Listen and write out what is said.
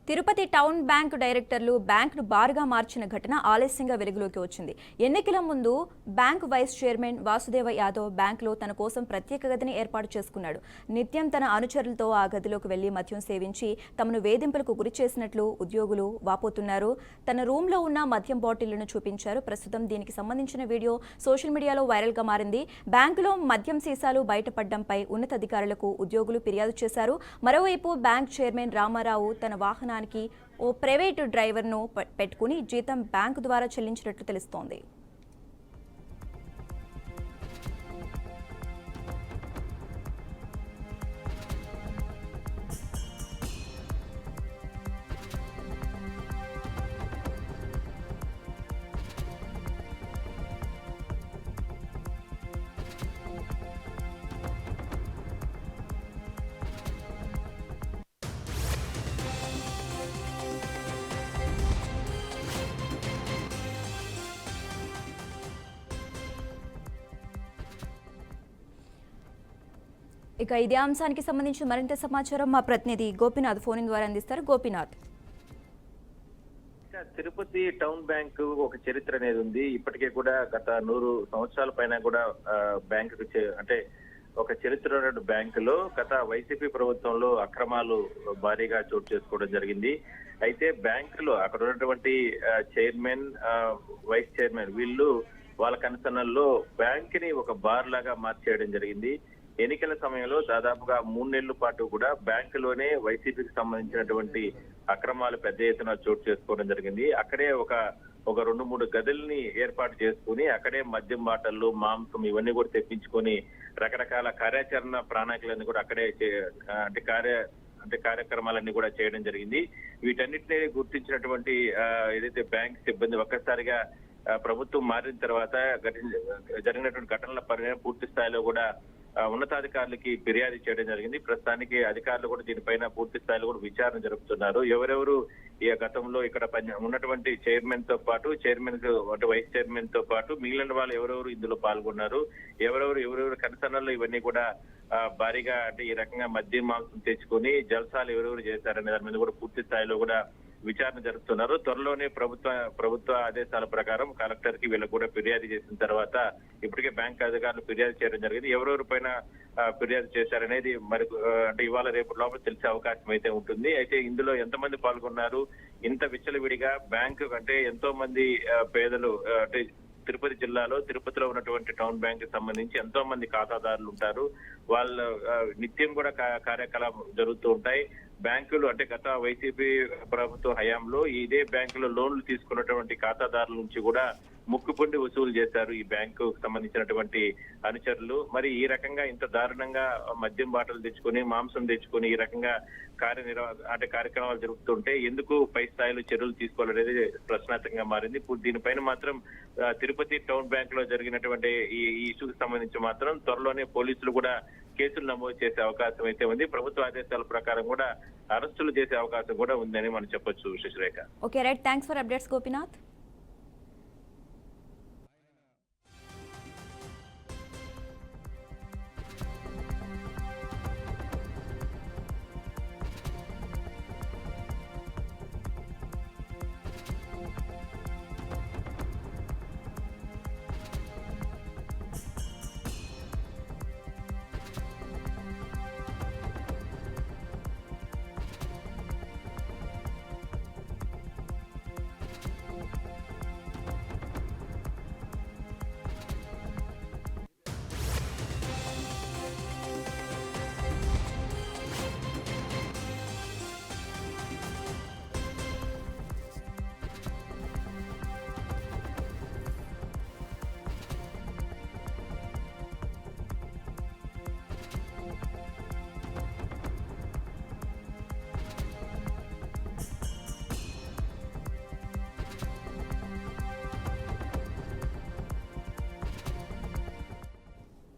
Tirupati town bank డైరెక్టర్లు బ్యాంకును బారుగా మార్చిన ఘటన ఆలస్యంగా వెలుగులోకి వచ్చింది. ఎన్నికల ముందు bank vice chairman Vasudeva Yadav బ్యాంకులో తన కోసం ప్రత్యేక గదిని ఏర్పాటు చేసుకున్నాడు. నిత్యం తన అనుచరులతో ఆ గదిలోకి వెళ్లి మద్యం సేవించి తమను వేధింపులకు గురి చేసినట్లు ఉద్యోగులు వాపోతున్నారు. తన రూమ్లో ఉన్న మద్యం బాటిళ్లను చూపించారు. ప్రస్తుతం దీనికి సంబంధించిన వీడియో సోషల్ మీడియాలో వైరల్గా మారింది. బ్యాంకులో మద్యం సీసాలు బయటపడడంపై ఉన్నతాధికారులకు ఉద్యోగులు ఫిర్యాదు చేశారు. మరోవైపు బ్యాంక్ చైర్మన్ రామారావు తన వాహనానికి ఓ ప్రైవేటు డ్రైవర్ను పెట్టుకుని జీతం బ్యాంకు ద్వారా చెల్లించినట్లు తెలుస్తోంది. ఇక ఇదే అంశానికి సంబంధించి మరింత సమాచారం మా ప్రతినిధి గోపినాథ్ ఫోన్ ద్వారా అందిస్తారు. గోపినాథ్, తిరుపతి టౌన్ బ్యాంకు ఒక చరిత్ర అనేది ఉంది. ఇప్పటికే కూడా గత 100 సంవత్సరాల పైన కూడా బ్యాంకు అంటే ఒక చరిత్ర బ్యాంకులో గత వైసీపీ ప్రభుత్వంలో అక్రమాలు భారీగా చోటు చేసుకోవడం జరిగింది. అయితే బ్యాంకులో అక్కడ ఉన్నటువంటి చైర్మన్, వైస్ చైర్మన్ వీళ్ళు వాళ్ళ కన్సర్నల్లో బ్యాంక్ ని ఒక బార్ లాగా మార్చేయడం జరిగింది. ఎన్నికల సమయంలో దాదాపుగా 3 నెలల పాటు కూడా బ్యాంకులోనే వైసీపీకి సంబంధించినటువంటి అక్రమాలు పెద్ద ఎత్తున చోటు చేసుకోవడం జరిగింది. అక్కడే ఒక 2-3 గదుల్ని ఏర్పాటు చేసుకుని అక్కడే మద్యం బాటల్లో మాంసం ఇవన్నీ కూడా తెప్పించుకొని రకరకాల కార్యాచరణ ప్రణాళికలన్నీ కూడా అక్కడే కార్యక్రమాలన్నీ కూడా చేయడం జరిగింది. వీటన్నిటినీ గుర్తించినటువంటి ఏదైతే బ్యాంక్ సిబ్బంది ఒక్కసారిగా ప్రభుత్వం మారిన తర్వాత జరిగినటువంటి ఘటనల పరిణామం పూర్తి స్థాయిలో కూడా ఉన్నతాధికారులకి ఫిర్యాదు చేయడం జరిగింది. ప్రస్తుతానికి అధికారులు కూడా దీనిపైన పూర్తి స్థాయిలో కూడా విచారణ జరుపుతున్నారు. ఎవరెవరు ఈ గతంలో ఇక్కడ ఉన్నటువంటి చైర్మన్ తో పాటు అంటే వైస్ చైర్మన్ తో పాటు మిగిలిన వాళ్ళు ఎవరెవరు ఇందులో పాల్గొన్నారు, ఎవరెవరు కన్సర్నర్లు ఇవన్నీ కూడా భారీగా అంటే ఈ రకంగా మద్యం మాంసం తెచ్చుకొని జల్సాలు ఎవరెవరు చేశారనే దాని మీద కూడా పూర్తి స్థాయిలో కూడా విచారణ జరుపుతున్నారు. త్వరలోనే ప్రభుత్వ ఆదేశాల ప్రకారం కలెక్టర్ కి వీళ్ళకు కూడా ఫిర్యాదు చేసిన తర్వాత ఇప్పటికే బ్యాంక్ అధికారులు ఫిర్యాదు చేయడం జరిగింది. ఎవరెవరి పైన ఫిర్యాదు చేశారనేది మరి అంటే ఇవాళ రేపు లోపల తెలిసే అవకాశం అయితే ఉంటుంది. అయితే ఇందులో ఎంతమంది పాల్గొన్నారు, ఇంత విచ్చలవిడిగా బ్యాంకు అంటే ఎంతో మంది పేదలు అంటే తిరుపతి జిల్లాలో తిరుపతిలో ఉన్నటువంటి టౌన్ బ్యాంక్ కి సంబంధించి ఎంతో మంది ఖాతాదారులు ఉంటారు. వాళ్ళ నిత్యం కూడా కార్యకలాపాలు జరుగుతూ ఉంటాయి. బ్యాంకులు అంటే గత వైసీపీ ప్రభుత్వ హయాంలో ఇదే బ్యాంకులో లోన్లు తీసుకున్నటువంటి ఖాతాదారుల నుంచి కూడా ముక్కుపుండి వసూలు చేశారు ఈ బ్యాంకు సంబంధించినటువంటి అనుచరులు. మరి ఈ రకంగా ఇంత దారుణంగా మద్యం బాటలు తెచ్చుకొని మాంసం తెచ్చుకొని ఈ రకంగా కార్యక్రమాలు జరుపుతుంటే ఎందుకు పై స్థాయిలో చర్యలు తీసుకోవాలనేది ప్రశ్నార్థకంగా మారింది. దీనిపైన మాత్రం తిరుపతి టౌన్ బ్యాంక్ లో జరిగినటువంటి ఈ ఇష్యూకి సంబంధించి మాత్రం త్వరలోనే పోలీసులు కూడా కేసులు నమోదు చేసే అవకాశం అయితే ఉంది. ప్రభుత్వ ఆదేశాల ప్రకారం కూడా అరెస్టులు చేసే అవకాశం కూడా ఉందని మనం చెప్పొచ్చు. Sasirekha. Okay right, thanks for updates Gopinath.